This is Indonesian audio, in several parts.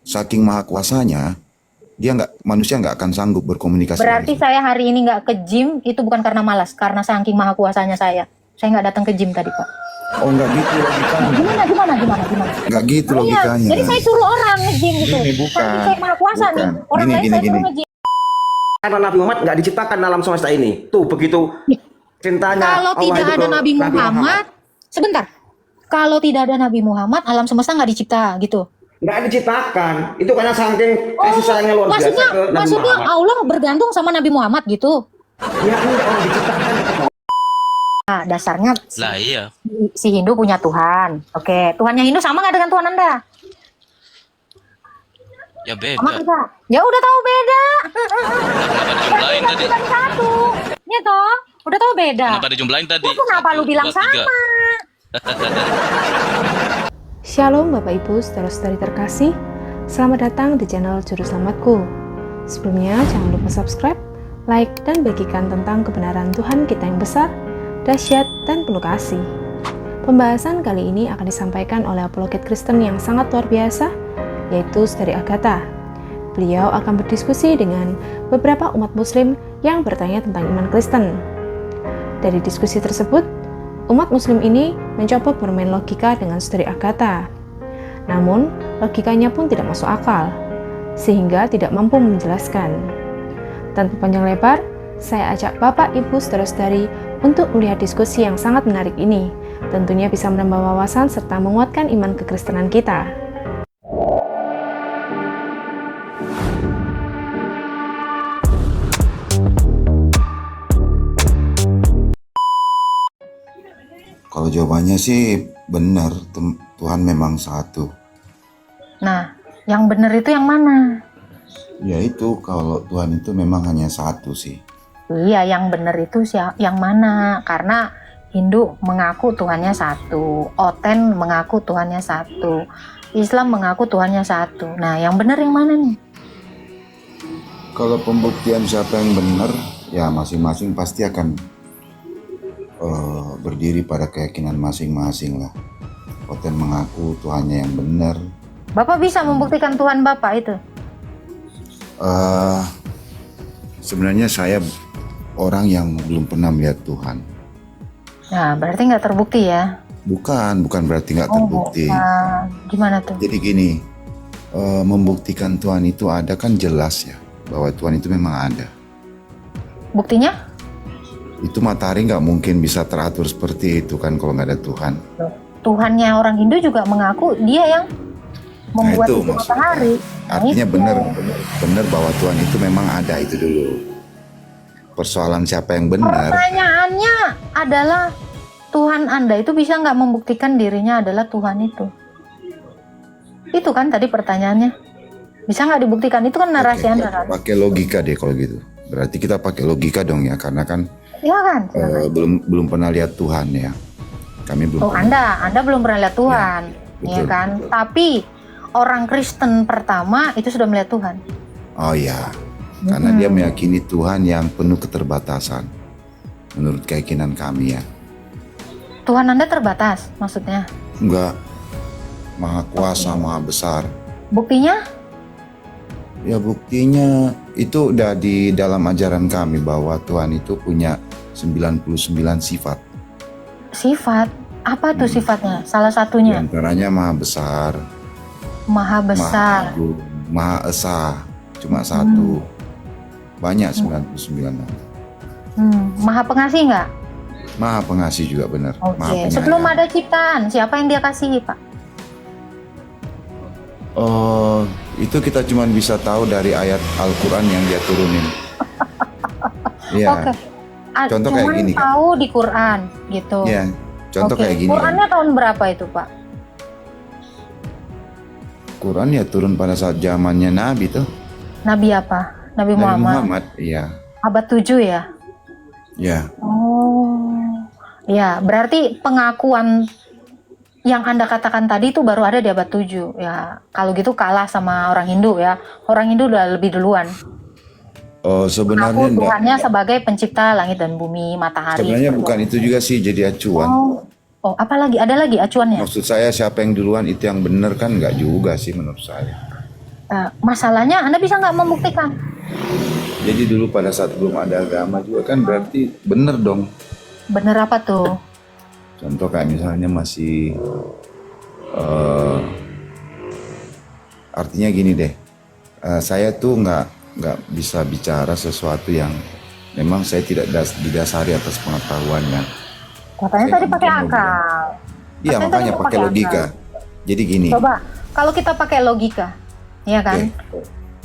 saking maha kuasanya, manusia nggak akan sanggup berkomunikasi. Berarti saya hari ini nggak ke gym itu bukan karena malas, karena saking maha kuasanya saya. Saya nggak datang ke gym tadi, Pak. Oh, nggak gitu logikanya. Gimana? Nggak gitu Iya, logikanya. jadi saya suruh orang nge-gym gitu. Ini bukan. Saking saya maha kuasa nih. Orang lain saya suruh nge-gym. Karena Nabi Muhammad nggak diciptakan dalam semesta ini. Tuh begitu cintanya. Kalau Allah tidak itu ada ke Nabi Muhammad, sebentar. Kalau tidak ada Nabi Muhammad, alam semesta nggak dicipta gitu. Nggak diciptakan. Itu karena saking kasih sayangnya luar biasa ke Nabi maksudnya Muhammad. Allah bergantung sama Nabi Muhammad gitu. Ya enggak, orang diciptakan. Nah, dasarnya Lah iya. si Hindu punya Tuhan. Oke, Tuhannya Hindu sama nggak dengan Tuhan Anda? Ya Sama beda. kita. Ya udah tahu beda. Jumlahin tadi. Bukan satu. Ya toh, udah tahu beda. Kenapa dijumlahin tadi? Ya, kenapa lu 1, bilang 2, 3. sama? Shalom Bapak Ibu saudara-saudari terkasih, selamat datang di channel Juru Selamatku. Sebelumnya jangan lupa subscribe, like, dan bagikan tentang kebenaran Tuhan kita yang besar, dahsyat, dan penuh kasih. Pembahasan kali ini akan disampaikan oleh apologet Kristen yang sangat luar biasa, yaitu Saudari Agatha. Beliau akan berdiskusi dengan beberapa umat muslim yang bertanya tentang iman Kristen. Dari diskusi tersebut, umat muslim ini mencoba bermain logika dengan Saudari Agatha. Namun, logikanya pun tidak masuk akal, sehingga tidak mampu menjelaskan. Tanpa panjang lebar, saya ajak Bapak, Ibu, Saudara-saudari untuk melihat diskusi yang sangat menarik ini. Tentunya bisa menambah wawasan serta menguatkan iman kekristenan kita. Kalau jawabannya sih benar, Tuhan memang satu. Nah, yang benar itu yang mana? Ya itu, kalau Tuhan itu memang hanya satu sih. Iya, yang benar itu yang mana? Karena Hindu mengaku Tuhannya satu, Oten mengaku Tuhannya satu, Islam mengaku Tuhannya satu. Nah, yang benar yang mana nih? Kalau pembuktian siapa yang benar, ya masing-masing pasti akan berdiri pada keyakinan masing-masing lah. Oten mengaku Tuhannya yang benar. Bapak bisa membuktikan Tuhan Bapak itu? Sebenarnya saya orang yang belum pernah melihat Tuhan. Nah, berarti nggak terbukti ya? Bukan berarti nggak terbukti. Gimana tuh? Jadi gini, membuktikan Tuhan itu ada kan jelas ya, bahwa Tuhan itu memang ada. Buktinya? Itu matahari nggak mungkin bisa teratur seperti itu kan kalau nggak ada Tuhan. Tuhannya orang Hindu juga mengaku dia yang membuat itu itu matahari. Artinya benar bahwa Tuhan itu memang ada, itu dulu. Persoalan siapa yang benar? Pertanyaannya adalah Tuhan Anda itu bisa nggak membuktikan dirinya adalah Tuhan itu? Itu kan tadi pertanyaannya. Bisa nggak dibuktikan? Itu kan narasi Anda kan? Pakai logika deh kalau gitu. Berarti kita pakai logika dong ya, karena kan Iya kan? belum pernah lihat Tuhan ya. Kami belum. Oh, pernah. Anda belum pernah lihat Tuhan, ya betul. kan? Tapi orang Kristen pertama itu sudah melihat Tuhan. Oh ya, karena dia meyakini Tuhan yang penuh keterbatasan. Menurut keyakinan kami ya. Tuhan Anda terbatas, maksudnya? Enggak, maha kuasa, maha besar. Buktinya? Ya buktinya itu udah di dalam ajaran kami bahwa Tuhan itu punya 99 sifat. Sifat? Apa tuh sifatnya? Salah Di satunya? antaranya maha besar, Maha maha besar. agung, maha esa, cuma satu. Banyak 99. Maha pengasih nggak? Maha pengasih juga benar. Maha Oke. penyayang. Sebelum ada ciptaan, siapa yang dia kasihi, Pak? Oh, itu kita cuma bisa tahu dari ayat Al-Quran yang dia turunin. Iya. Oke. Contoh kayak Cuman gini kan. tahu di Quran, gitu. Iya. Contoh Oke. kayak gini. Kan. Qurannya tahun berapa itu, Pak? Quran ya turun pada saat zamannya Nabi tuh. Nabi apa? Nabi Nabi Muhammad. Muhammad. Iya. Abad 7 ya? Ya. Oh. Ya, berarti pengakuan yang Anda katakan tadi itu baru ada di abad 7. Ya, kalau gitu kalah sama orang Hindu ya. Orang Hindu udah lebih duluan. Oh, sebenarnya Mengaku enggak. Tuhannya sebagai pencipta langit dan bumi, matahari. Sebenarnya bukan itu juga sih jadi acuan. Oh, apa lagi? Ada lagi acuannya? Maksud saya siapa yang duluan itu yang benar kan enggak juga sih menurut saya. Masalahnya Anda bisa nggak membuktikan? Jadi dulu pada saat belum ada agama juga kan berarti bener dong. Bener apa tuh? Contoh kayak misalnya masih artinya gini deh, saya tuh nggak bisa bicara sesuatu yang memang saya tidak didasari atas pengetahuannya. Katanya Saya tadi nggak pakai mungkin akal. Iya, Katanya makanya tadi pakai logika. Jadi gini. Coba, kalau kita pakai logika, ya kan?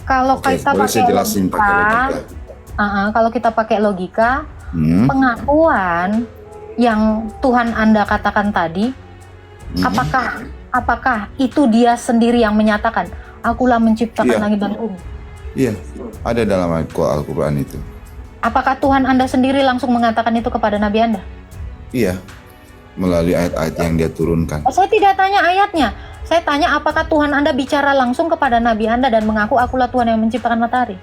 Kalau Oke, kita boleh saya pakai jelasin logika, pakai logika. kalau kita pakai logika, pengakuan yang Tuhan Anda katakan tadi, apakah itu dia sendiri yang menyatakan, akulah menciptakan Iya. langit dan bumi? Iya, ada dalam Al-Quran itu. Apakah Tuhan Anda sendiri langsung mengatakan itu kepada Nabi Anda? Iya, melalui ayat-ayat yang dia turunkan. Saya tidak tanya ayatnya. Saya tanya apakah Tuhan Anda bicara langsung kepada Nabi Anda dan mengaku akulah Tuhan yang menciptakan matahari?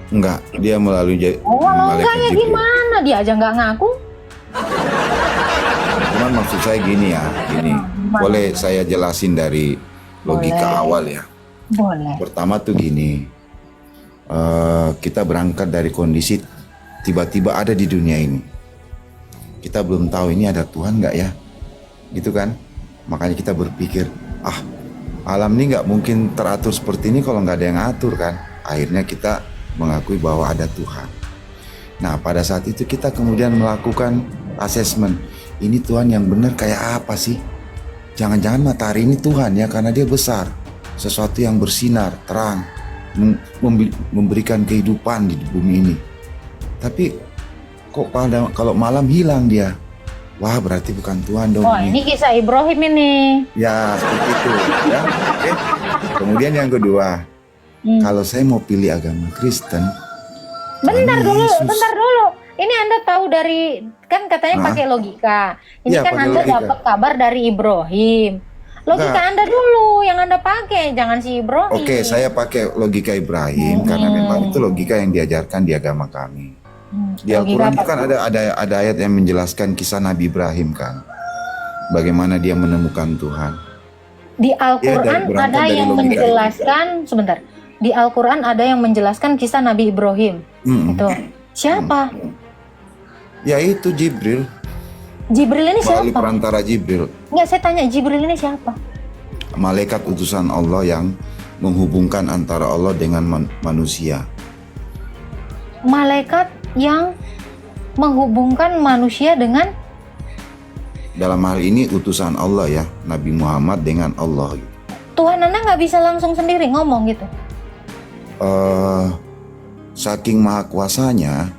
Enggak, dia melalui Oh, kalau enggak ya Jibril. gimana? Dia aja nggak ngaku. Cuman maksud saya gini ya, gini. Gimana? Boleh saya jelasin dari logika Boleh. awal ya. Boleh. Pertama tuh gini, kita berangkat dari kondisi tiba-tiba ada di dunia ini. Kita belum tahu ini ada Tuhan nggak ya, gitu kan? Makanya kita berpikir, alam ini nggak mungkin teratur seperti ini kalau nggak ada yang atur kan. Akhirnya kita mengakui bahwa ada Tuhan. Nah, pada saat itu kita kemudian melakukan asesmen. Ini Tuhan yang benar kayak apa sih? Jangan-jangan matahari ini Tuhan ya, karena dia besar. Sesuatu yang bersinar, terang, memberikan kehidupan di bumi ini. Tapi kok kalau malam hilang dia? Wah, berarti bukan Tuhan dong. Oh, ini kisah Ibrahim ini. Ya, seperti itu. Ya. Oke. Kemudian yang kedua, kalau saya mau pilih agama Kristen, Bentar Tuhan dulu, Yesus. bentar dulu. Ini Anda tahu dari, kan katanya pakai logika. Ini Iya, kan pakai Anda logika. dapat kabar dari Ibrahim. Logika Enggak. Anda dulu yang Anda pakai, jangan si Ibrahim. Oke, saya pakai logika Ibrahim karena memang itu logika yang diajarkan di agama kami. Di Logika Al-Quran itu apa? kan ada ayat yang menjelaskan kisah Nabi Ibrahim kan, bagaimana dia menemukan Tuhan. Di Al-Quran berangkat ada dari yang logika menjelaskan, sebentar. Di Al-Quran ada yang menjelaskan kisah Nabi Ibrahim. Mm-mm. Itu. Siapa? Ya itu Jibril, Jibril ini melalui siapa? perantara Jibril, Enggak, saya tanya Jibril ini siapa? malaikat utusan Allah yang menghubungkan antara Allah dengan manusia. Malaikat yang menghubungkan manusia dengan, Dalam hal ini utusan Allah ya, Nabi Muhammad dengan Allah. Tuhan Anda nggak bisa langsung sendiri ngomong gitu. Saking maha kuasanya,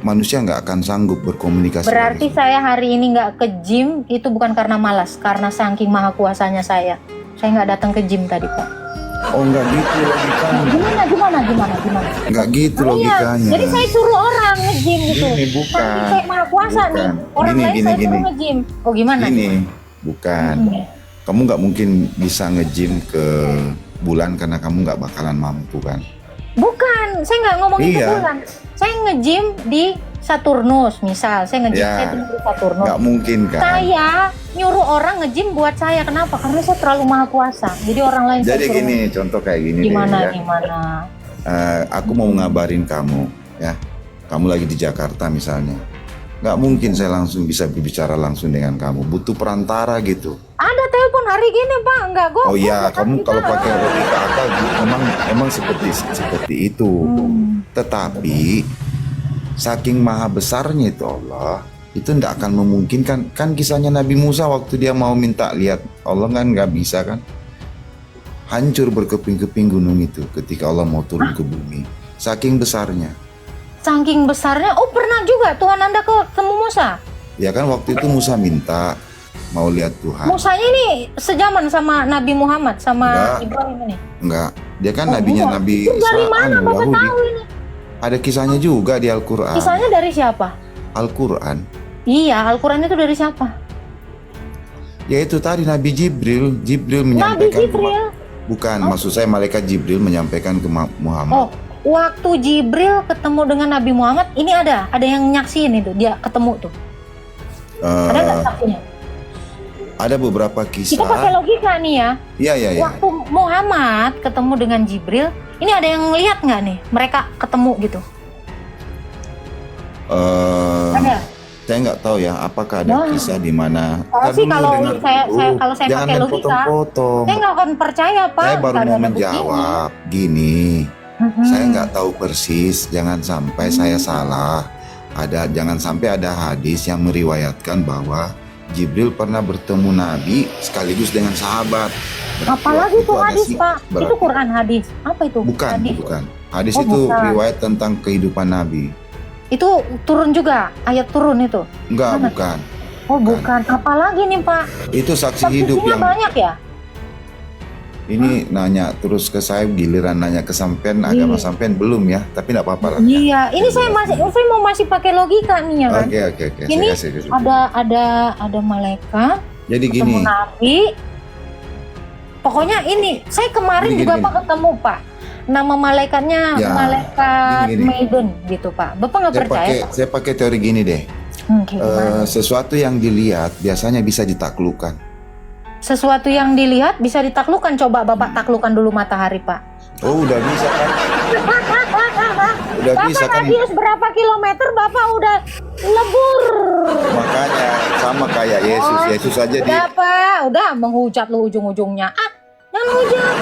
manusia nggak akan sanggup berkomunikasi. Berarti saya hari ini nggak ke gym itu bukan karena malas, karena saking maha kuasanya saya. Saya nggak datang ke gym tadi, Pak. Oh, nggak gitu logikanya. Gimana? Nggak gitu Oh, iya. logikanya. Jadi saya suruh orang nge-gym gitu. Gini, bukan. Saking saya maha kuasa Bukan. nih. Orang Gini, lain gini, saya gini. suruh nge-gym. Oh, gimana? Ini bukan. Kamu nggak mungkin bisa nge-gym ke bulan karena kamu nggak bakalan mampu kan? Bukan, saya nggak ngomongin Iya. ke bulan. Saya nge-gym di Saturnus, misal. Saya nge-gym Ya. saya di Saturnus. Nggak mungkin kan? Saya nyuruh orang nge-gym buat saya. Kenapa? Karena saya terlalu maha kuasa. Jadi orang lain Jadi saya suruh. gini, contoh kayak gini Gimana, deh ya. gimana? Aku mau ngabarin kamu ya. Kamu lagi di Jakarta misalnya. Nggak mungkin saya langsung bisa berbicara langsung dengan kamu. Butuh perantara gitu. Ada telepon hari gini, Pak. Enggak, kok. Oh iya, kamu kalau pakai logika akal memang seperti itu. Tetapi saking maha besarnya itu Allah, itu tidak akan memungkinkan. Kan kisahnya Nabi Musa waktu dia mau minta lihat Allah kan nggak bisa kan? Hancur berkeping-keping gunung itu ketika Allah mau turun ke bumi. Saking besarnya. Saking besarnya. Oh, pernah juga Tuhan Anda ketemu Musa? Ya kan waktu itu Musa minta mau lihat Tuhan. Musanya ini sejaman sama Nabi Muhammad sama Enggak. Ibrahim ini. Enggak, dia kan nabinya Enggak. Nabi Itu dari mana Bapak Yahudi. tahu ini? Ada kisahnya juga di Al-Quran. Kisahnya dari siapa? Al-Quran. Iya, Al-Quran itu dari siapa? Yaitu tadi Nabi Jibril. Jibril Nabi menyampaikan Jibril. Bukan, maksud saya malaikat Jibril menyampaikan ke Muhammad. Oh, waktu Jibril ketemu dengan Nabi Muhammad, ini ada yang nyaksiin itu, dia ketemu tuh. Ada nggak saksinya? Ada beberapa Kita pakai kisah. logika nih ya. Iya. Waktu Muhammad ketemu dengan Jibril, ini ada yang lihat nggak nih mereka ketemu gitu? Ada? Saya nggak tahu ya, apakah ada kisah di mana. Oh sih, kalau kalau saya Jangan pakai logika, potong-potong. saya nggak akan percaya Pak. Saya baru Nggak mau ada menjawab gini. Saya nggak tahu persis, jangan sampai saya salah. Jangan sampai ada hadis yang meriwayatkan bahwa Jibril pernah bertemu Nabi sekaligus dengan sahabat. Apalagi itu ada hadis sih, Pak, itu Quran hadis. Apa itu? Bukan, hadis? bukan. Hadis Oh, itu bukan. riwayat tentang kehidupan Nabi. Itu turun juga, ayat turun itu. Enggak, Mana? bukan. Oh bukan, apalagi nih Pak? Itu saksi hidup Saksinya yang banyak ya? ini nanya terus ke saya, giliran nanya ke sampean, agama sampean belum ya, tapi enggak apa-apa lah. Iya, ini saya masih pakai logika nih ya kan. Oke. Ini Saya kasih. ada malaikat Jadi ketemu gini, Nabi. Pokoknya ini saya kemarin Gini, juga gini. Pak ketemu Pak. Nama malaikatnya Ya, malaikat gini. Maiden gitu Pak. Bapak nggak percaya? Pak? saya pakai teori gini deh. Gimana? Sesuatu yang dilihat biasanya bisa ditaklukkan. Sesuatu yang dilihat bisa ditaklukkan. Coba Bapak taklukkan dulu matahari Pak. Oh, udah bisa kan? Udah Bapak bisa kan? radius berapa kilometer Bapak udah lebur. Makanya sama kayak Yesus. Oh, Yesus aja di Udah Pak, udah menghujat lu ujung-ujungnya. Jangan hujat.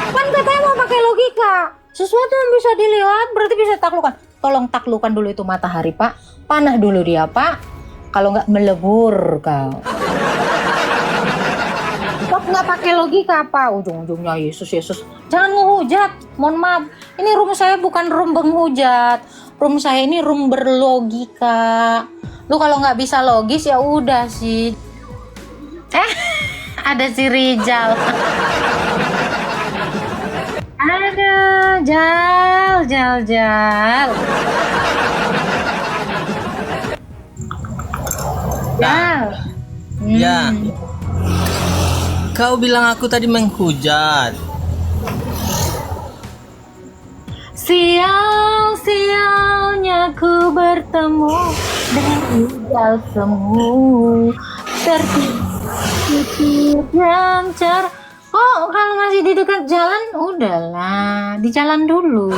Kan katanya mau pakai logika. Sesuatu yang bisa dilihat berarti bisa ditaklukkan. Tolong taklukkan dulu itu matahari Pak. Panah dulu dia Pak. Kalau nggak melebur kau. Kok nggak pakai logika apa? Ujung-ujungnya Yesus. Jangan menghujat. Mohon maaf. Ini room saya bukan room menghujat. Room saya ini room berlogika. Lu kalau nggak bisa logis ya udah sih. Ada si Rijal. Aduh, Jal. Jal. Ya. Kau bilang aku tadi menghujat. Sial-sialnya ku bertemu dengan Rijal semu. Tertib dan cer. Oh, kalau masih di dekat jalan, udahlah, di jalan dulu.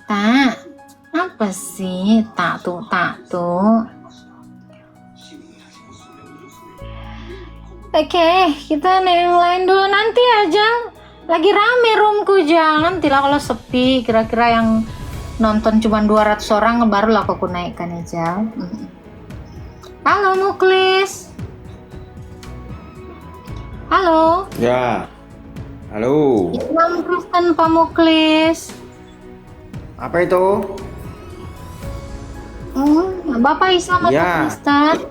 Tak, apa sih tak tuh? Oke, kita yang lain dulu nanti aja. Lagi rame roomku Jal. Nantilah kalau sepi, kira-kira yang nonton cuma 200 orang barulah aku naikkan aja. Halo Muklis. Halo. Ya. Halo. Islam Kristen Pak Muklis. Apa itu? Bapak Islam atau Ya. Kristen?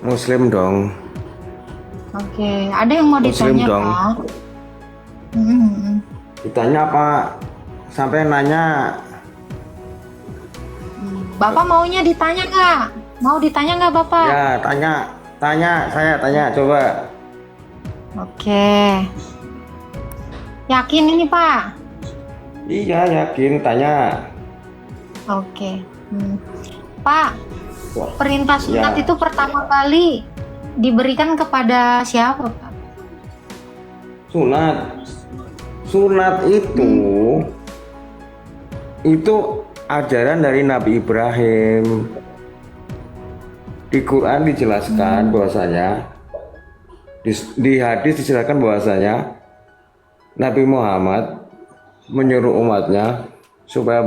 Muslim dong. Oke, ada yang mau Muslim ditanya dong. Pak? Ditanya apa? Sampai nanya. Bapak maunya ditanya nggak? Mau ditanya nggak Bapak? Ya, saya tanya coba. Oke. Yakin ini Pak? Iya, yakin tanya. Oke. Pak, Wah, perintah sunat ya. itu pertama kali diberikan kepada siapa Pak? Sunat itu ajaran dari Nabi Ibrahim. Di Quran dijelaskan bahwasanya, di hadis dijelaskan bahwasanya Nabi Muhammad menyuruh umatnya supaya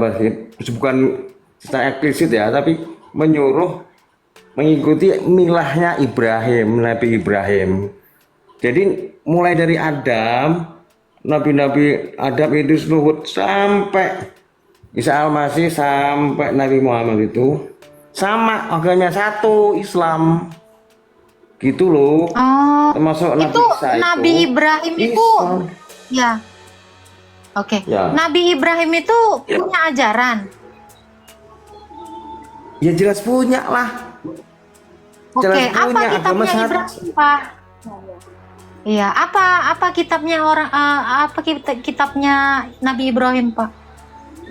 bukan secara eksplisit ya, tapi menyuruh mengikuti milahnya Ibrahim, Nabi Ibrahim. Jadi mulai dari Adam, Nabi Adam itu seluruh sampai Isa Al-Masih sampai Nabi Muhammad itu sama, agamanya satu, Islam. Gitu loh. Oh, Termasuk Nabi itu Isa Nabi itu Ibrahim itu Islam. ya. Oke. Ya. Nabi Ibrahim itu punya ajaran. Ya jelas punya lah. Oke, Jelas apa punya, agama kitabnya satu. Ibrahim, Pak? Iya, apa kitabnya kitabnya Nabi Ibrahim, Pak?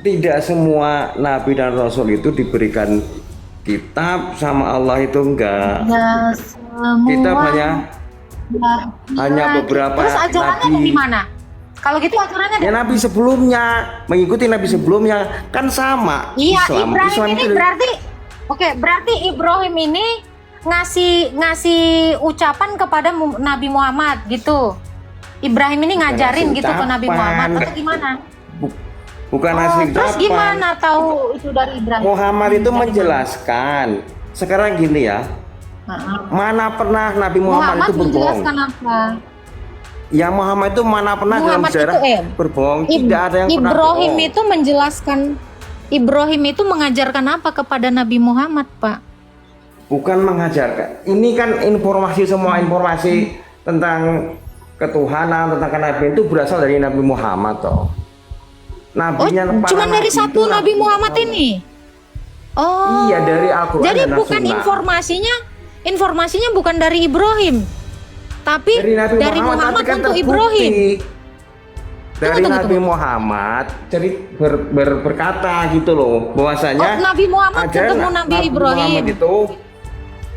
Tidak semua nabi dan rasul itu diberikan kitab sama Allah itu enggak. Ya semua. Kita hanya Ya, beberapa terus ajarannya nabi. dari mana? Kalau gitu ajarannya Ya dari nabi sebelumnya, mengikuti nabi sebelumnya kan sama. Iya, Islam Ibrahim ini itu berarti berarti Ibrahim ini ngasih ucapan kepada Nabi Muhammad gitu. Ibrahim ini ngajarin ngasih gitu ke Nabi ucapan. Muhammad atau gimana? bukan asli Terus ucapan. gimana tahu itu dari Ibrahim? Muhammad itu Dari menjelaskan. Sekarang gini ya, mana? mana pernah Nabi Muhammad, itu berbohong? menjelaskan apa? Ya Muhammad itu mana pernah Muhammad dalam sejarah itu, berbohong? Tidak ada yang pernah Ibrahim bohong. itu menjelaskan, Ibrahim itu mengajarkan apa kepada Nabi Muhammad, Pak? Bukan mengajarkan. Ini kan informasi, semua informasi tentang ketuhanan, tentang kenabian itu berasal dari Nabi Muhammad toh. Nabinya para Cuman dari nabi satu itu Nabi Muhammad ini. Oh. Iya, dari Al-Quran Jadi dan bukan As-Sunnah. informasinya bukan dari Ibrahim, tapi dari Muhammad tapi kan untuk terbukti. Ibrahim. Dari Tunggu. Nabi Muhammad jadi berkata gitu loh, bahwasanya Nabi Muhammad ada ketemu Nabi Ibrahim. Muhammad itu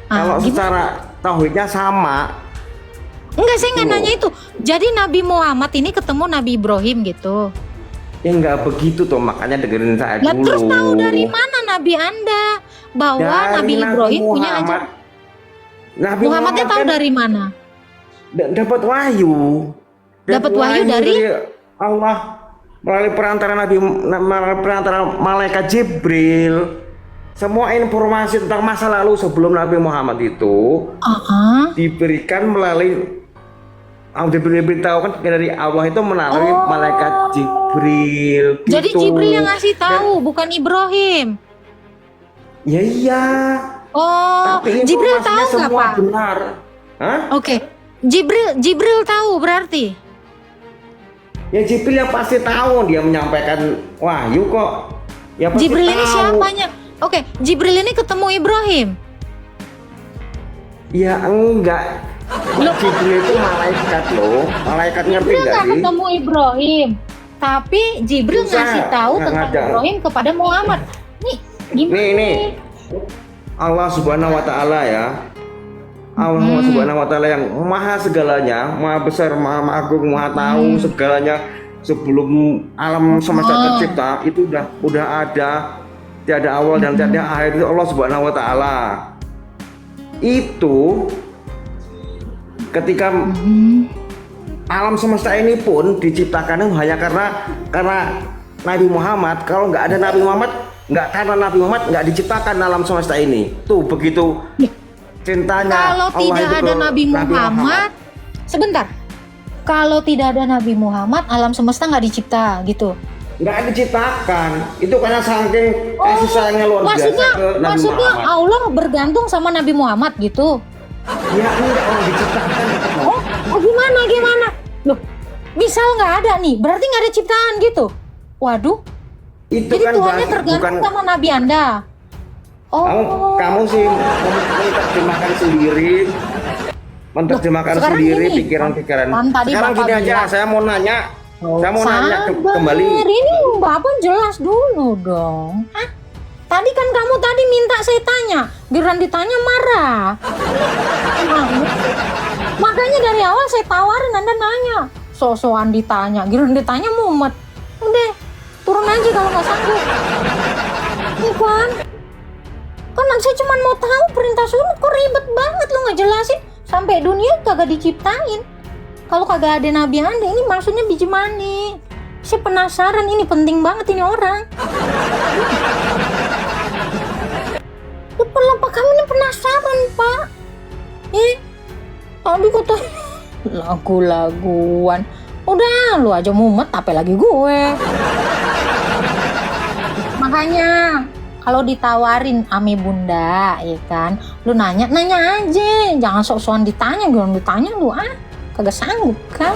kalau Gimana? secara tauhidnya sama. Enggak, saya nggak Tuh. nanya itu. Jadi Nabi Muhammad ini ketemu Nabi Ibrahim gitu. Ya nggak begitu tuh, makanya dengerin saya Lah dulu. terus tahu dari mana Nabi Anda bahwa Dari Nabi Ibrahim punya Muhammad. ajaran? Nabi Muhammadnya tahu kan dari mana? dapat wahyu. Dapat wahyu dari Allah melalui perantara melalui perantara malaikat Jibril. Semua informasi tentang masa lalu sebelum Nabi Muhammad itu diberikan melalui diberitahukan dari Allah itu melalui malaikat Jibril. Jadi gitu. Jibril yang ngasih tahu, bukan Ibrahim. Ya iya. Oh, Tapi Jibril informasinya tahu nggak, semua Pak? benar. Hah? Oke, Jibril tahu berarti. Ya Jibril yang pasti tahu, dia menyampaikan wahyu kok. Ya pasti Jibril ini tahu. siapanya? Oke, Jibril ini ketemu Ibrahim. Ya enggak. Jibril itu malaikat loh. Malaikat ngerti Jibril nggak nggak sih? ketemu Ibrahim, tapi Jibril Bisa, ngasih tahu nggak tentang ada. Ibrahim kepada Muhammad. Nih, gimana? Nih. Allah Subhanahu wa taala ya. Allah Subhanahu wa taala yang maha segalanya, maha besar, maha agung, maha tahu segalanya. Sebelum alam semesta tercipta itu udah ada, tiada awal dan tiada akhir, itu Allah Subhanahu wa taala. Itu ketika alam semesta ini pun diciptakan hanya karena Nabi Muhammad. Kalau nggak ada Nabi Muhammad, nggak karena Nabi Muhammad nggak diciptakan alam semesta ini. Tuh begitu cintanya Kalau Allah tidak itu ada ke Nabi Muhammad, sebentar. Kalau tidak ada Nabi Muhammad, alam semesta nggak dicipta gitu. nggak diciptakan. Itu karena saking kasih sayangnya luar biasa Maksudnya, ke Nabi Muhammad. Allah bergantung sama Nabi Muhammad gitu. Ya enggak, orang diciptakan. Oh gimana? Loh, misal nggak ada nih, berarti nggak ada ciptaan gitu. Waduh, Itu jadi kan Tuhannya bukan tergantung sama Nabi Anda. kamu sih menerjemahkan sendiri. Menerjemahkan sekarang sendiri gini, pikiran-pikiran. kan tadi Sekarang Bapak gini aja, bilang. saya mau nanya. Saya mau nanya Sabar, kembali. ini Bapak jelas dulu dong. Hah? Tadi kan kamu tadi minta saya tanya, giliran ditanya marah. Makanya dari awal saya tawarin Anda nanya. So-soan ditanya, giliran ditanya mumet. Udah, turun aja kalau nggak sanggup. Bukan? Kan saya cuma mau tahu perintah sunnah, kok ribet banget lo nggak jelasin. Sampai dunia kagak diciptain. Kalau kagak ada Nabi Anda, ini maksudnya biji mani. Saya penasaran, ini penting banget ini orang. Pak, kami ini penasaran, Pak. Tadi kata lagu-laguan. Udah, lu aja mumet, apalagi gue. Makanya kalau ditawarin ame bunda, ya kan, lu nanya aja, jangan sok-sokan ditanya, ditanya lu kagak sanggup kan?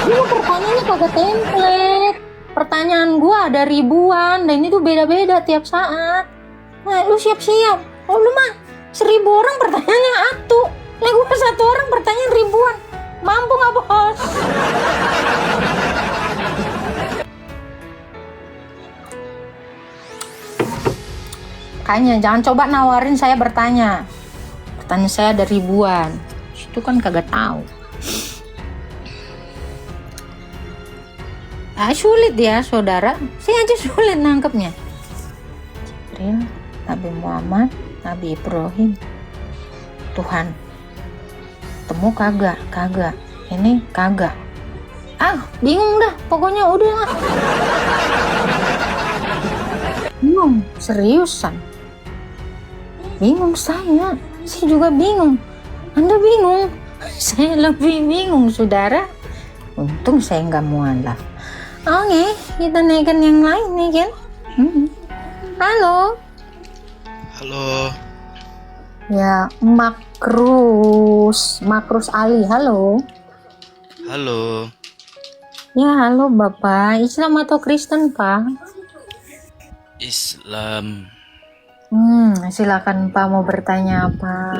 Lu pertanyaannya kagak template. Pertanyaan gua ada ribuan dan itu beda-beda tiap saat. Nah, lu siap-siap. Oh, lu mah 1000 orang pertanyaannya atu. Lah gua 1 orang pertanyaan ribuan. Mampu nggak, Bos? Makanya jangan coba nawarin saya bertanya. Pertanyaan saya ada ribuan. Itu kan kagak tahu. Sulit ya saudara. Saya aja sulit nangkepnya. Jibril, Nabi Muhammad, Nabi Ibrahim, Tuhan. Temu kagak? Kagak. Ini kagak. Bingung dah. Pokoknya udah lah. Bingung, seriusan. Bingung saya juga bingung. Anda bingung, saya lebih bingung saudara. Untung saya nggak mualaf. Oke, kita naikkan yang lain nih kan. Halo. Halo. Ya, Makrus Ali. Halo. Halo. Ya, halo Bapak. Islam atau Kristen, Pak? Islam. Silakan Pak, mau bertanya apa?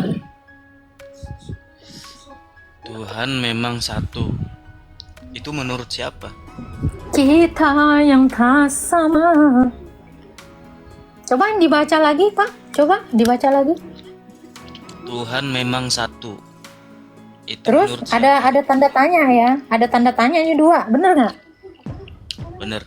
Tuhan memang satu. Itu menurut siapa? Kita yang tak sama. Coba dibaca lagi, Pak. Coba dibaca lagi. Tuhan memang satu. Itu Terus menurut siapa? ada tanda tanya ya. Ada tanda tanyanya 2. Bener nggak? Bener.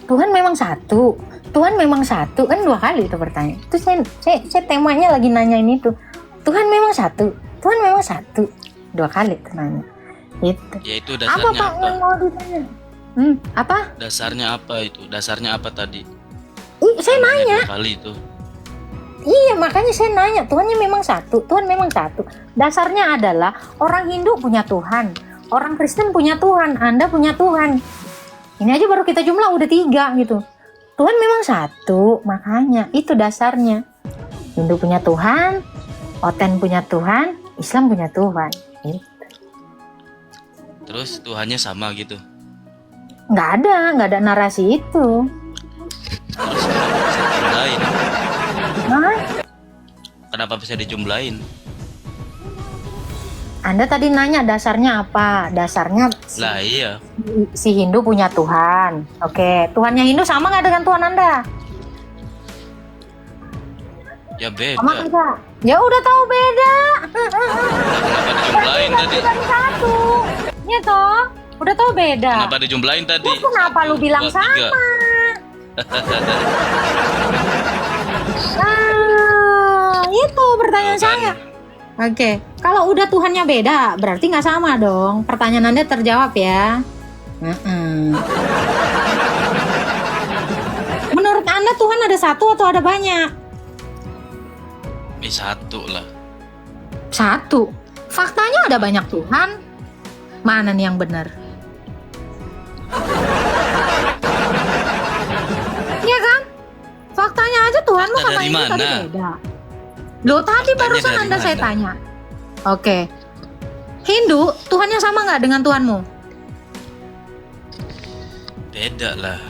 Tuhan memang satu. Tuhan memang satu kan 2 kali itu pertanyaan. Itu saya temanya lagi nanyain itu. Tuhan memang satu. Tuhan memang satu. 2 kali itu nanya. Itu. Ya itu Apa dasarnya Pak apa? yang mau ditanya? Apa? Dasarnya apa itu? Dasarnya apa tadi? Saya nanya. 2 kali itu. Iya, makanya saya nanya. Tuhannya memang satu. Tuhan memang satu. Dasarnya adalah orang Hindu punya Tuhan, orang Kristen punya Tuhan, Anda punya Tuhan. Ini aja baru kita jumlah udah 3 gitu. Tuhan memang satu, makanya itu dasarnya. Hindu punya Tuhan, Oten punya Tuhan, Islam punya Tuhan. Gitu. Terus Tuhannya sama gitu. Nggak ada narasi itu. Terus kenapa bisa dijumlahin? Nah, Kenapa bisa dijumlahin? Anda tadi nanya dasarnya apa? Dasarnya Lah iya. si Hindu punya Tuhan. Oke, Tuhannya Hindu sama nggak dengan Tuhan Anda? Ya Sama beda. kagak? Ya udah tahu beda. Kenapa dijumlahin tadi? Dari satu. Ya toh, udah tahu beda. Kenapa dijumlahin tadi? Terus kenapa 1, lu bilang 2, 3. sama? Itu pertanyaan Tuh kan. saya. Oke, kalau udah Tuhannya beda, berarti nggak sama dong. Pertanyaan Anda terjawab ya. Menurut Anda Tuhan ada satu atau ada banyak? Satu lah. Satu. Faktanya ada banyak Tuhan. Mana nih yang benar? Iya kan? Faktanya aja Tuhan lu Fakta sama dari ini tadi mana? beda. Loh tadi Faktanya barusan dari Anda saya mana? tanya. Oke. Hindu, Tuhannya sama nggak dengan Tuhanmu? Beda lah.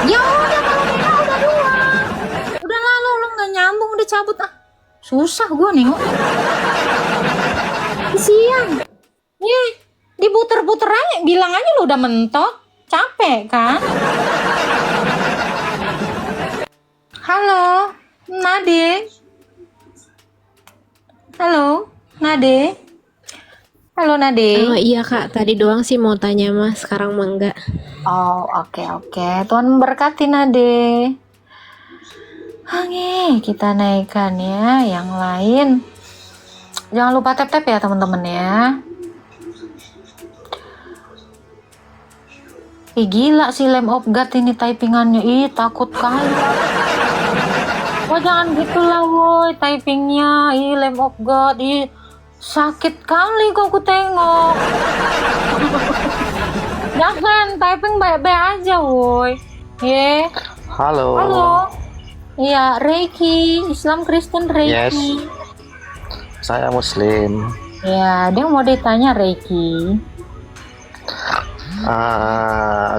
Ya udah kalau beda udah 2. Udah lalu lu nggak nyambung udah cabut ah. Susah gua nengok. Siang. Diputer-puter aja, bilang aja lu udah mentok. Capek kan? Halo, Nade. Halo, Nade. Halo, Nade. Oh iya Kak, tadi doang sih mau tanya Mas, sekarang mah enggak. Oh, oke. Tuhan memberkati, Nade. Oke, kita naikkan ya yang lain. Jangan lupa tap-tap ya teman-teman ya. Gila sih Lamb of God ini typingannya. Takut kali. Wah jangan gitulah woi typingnya. Lamb of God. Sakit kali kok aku tengok. Jangan typing baik-baik aja woi. Halo. Halo. Iya, Reiki, Islam Kristen Reiki. Yes. Saya Muslim. Ya, dia mau ditanya Reiki.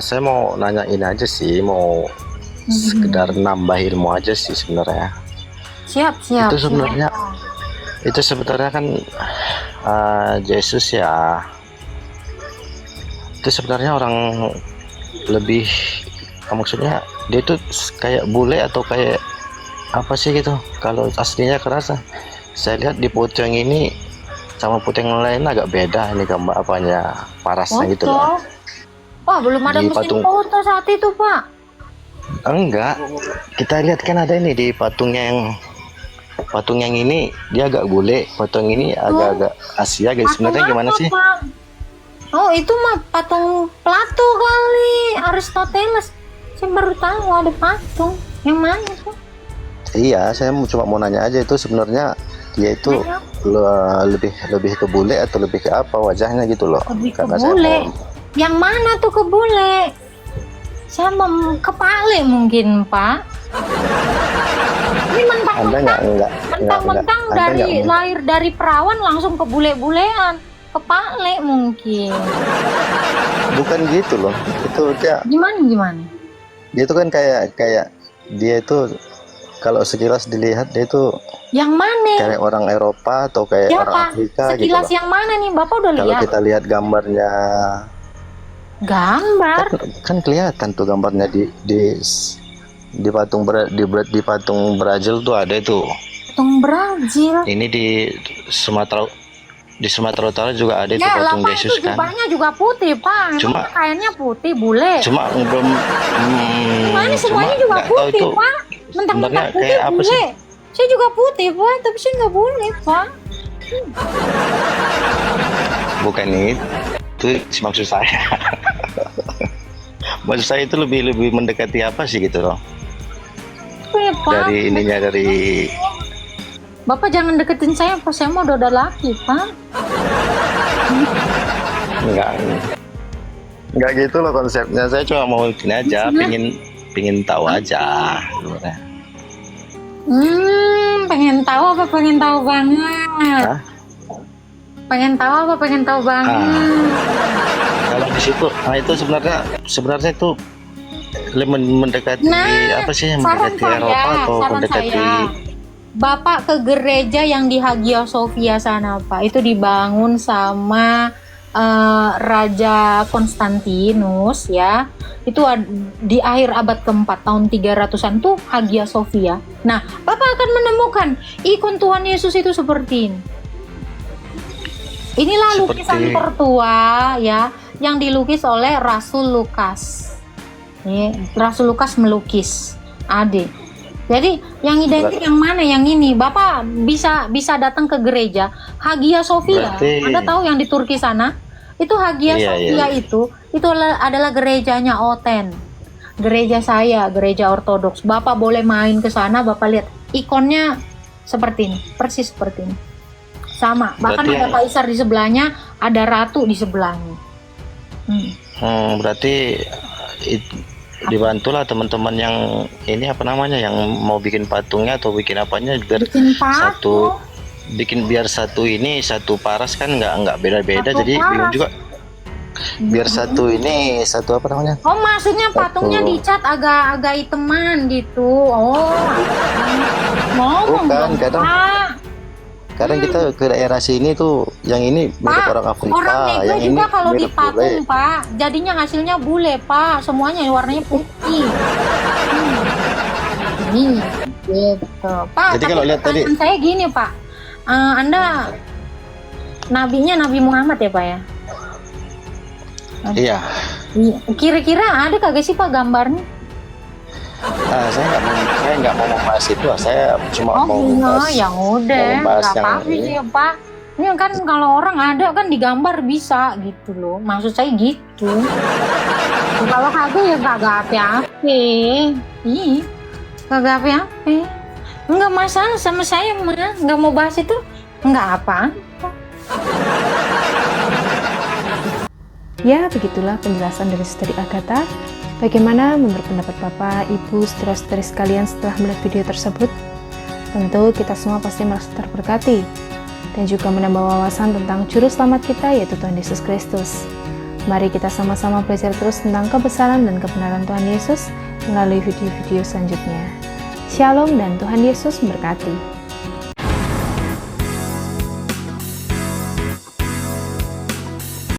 Saya mau nanya ini aja sih, mau sekedar nambah ilmu aja sih sebenarnya. Siap. Itu sebenarnya kan Yesus ya. Itu sebenarnya orang lebih maksudnya dia tuh kayak bule atau kayak apa sih gitu. Kalau aslinya kerasa, saya lihat di foto yang ini sama foto yang lain agak beda ini gambar apanya parasnya gitu loh. Wah, belum ada Di mesin patung- foto saat itu, Pak. Enggak, kita lihat kan ada ini di patung yang ini dia agak bule, patung ini agak-agak Asia guys. Sebenarnya Patung gimana apa, sih? Pak? Oh, itu mah patung Plato kali, Aristoteles. Saya baru tahu ada patung. Yang mana tuh? Iya, saya cuma mau nanya aja itu sebenarnya dia itu lebih ke bule atau lebih ke apa wajahnya gitu loh. Lebih ke Karena saya bule. mau- Yang mana tuh ke bule? Saya mau kepale mungkin, Pak. Ini Anda enggak mentang-mentang Anda dari nggak- lahir dari perawan langsung ke bule-bulean. Kepale mungkin. bukan gitu loh. Itu Gimana? dia itu kan kayak dia itu kalau sekilas dilihat dia itu Yang mana? kayak orang Eropa atau kayak Ya, orang Pak. Afrika gitu Sekilas loh. yang mana nih? Bapak udah Kalau lihat? kita lihat gambarnya Gambar? kan kelihatan tuh gambarnya di patung Brazil tuh ada itu. Patung Brazil. Ini di Sumatera Utara juga ada itu Ya, lah patung Pak, Yesus itu kan. jubahnya juga putih, Pak. Cuma- Kainnya putih, bule. Cuma belum Semuanya semuanya juga nggak tahu putih, itu Pak. Mentang-mentang sebenarnya putih, kayak apa sih? bule. Saya juga putih, Pak. Tapi saya nggak boleh, Pak. Bukan itu maksud saya. Maksud saya itu lebih mendekati apa sih gitu loh. Apa ya, Pak? Dari ininya dari Bapak jangan deketin saya, Pak. Saya mau udah laki, Pak. enggak gitu loh konsepnya. Saya cuma mau ini aja, Maksudnya? pingin tahu aja sebenarnya. Pengen tahu apa pengen tahu banget? Hah? Pengen tahu apa pengen tahu banget? Kalau di situ, nah itu sebenarnya itu lebih mendekati Nah, apa sih? saran Mendekati Eropa saya, atau saran mendekati saya. Bapak ke gereja yang di Hagia Sophia sana, Pak. Itu dibangun sama Raja Konstantinus ya. Itu di akhir abad keempat tahun 300-an tuh Hagia Sophia. Nah, Bapak akan menemukan ikon Tuhan Yesus itu seperti ini. Inilah lukisan tertua ya yang dilukis oleh Rasul Lukas. Nih, Rasul Lukas melukis. Ade. Jadi yang identik yang mana? Yang ini. Bapak bisa datang ke gereja Hagia Sophia. Berarti- Anda tahu yang di Turki sana? Itu Hagia Iya, Sophia iya. itu adalah gerejanya Oten. Gereja saya, gereja Ortodoks. Bapak boleh main ke sana, Bapak lihat ikonnya seperti ini, persis seperti ini. Sama, bahkan Berarti ada kaisar di sebelahnya, ada ratu di sebelahnya. berarti dibantulah teman-teman yang ini apa namanya yang mau bikin patungnya atau bikin apanya biar Bikin patung. biar satu ini satu paras kan nggak beda-beda Satu jadi bingung paras. juga biar satu ini satu apa namanya Oh, maksudnya patungnya dicat agak hiteman gitu. Oh. Ngomong Bukan, dong, kadang- Pak. kadang kita ke daerah sini tuh yang ini mirip Pak, orang Afrika orang negro yang ini juga kalau mirip dipatung, bule. Pak, jadinya hasilnya bule, Pak. Semuanya warnanya putih. Ini gitu. Pak, Jadi tapi kalau lihat tadi- pertanyaan saya gini, Pak. Anda nabinya Nabi Muhammad ya, Pak ya? Iya. Iya. Kira-kira ada kagak sih, Pak, gambarnya? Saya nggak mau membahas itu saya cuma Oh, mau iya, membahas yang udah. mau membahas Nggak yang apa-apa ini. sih, Pak. Ini kan kalau orang ada kan digambar bisa gitu loh. Maksud saya gitu. Kalau kagak ya kagak apa-apa. Ih, kagak apa-apa. Enggak masalah sama saya mah. Nggak mau bahas itu nggak apa. Ya, begitulah penjelasan dari Saudari Agatha. Bagaimana menurut pendapat Bapak, Ibu, saudara-saudari sekalian setelah melihat video tersebut? Tentu kita semua pasti merasa terberkati dan juga menambah wawasan tentang juru selamat kita yaitu Tuhan Yesus Kristus. Mari kita sama-sama belajar terus tentang kebesaran dan kebenaran Tuhan Yesus melalui video-video selanjutnya. Shalom dan Tuhan Yesus memberkati.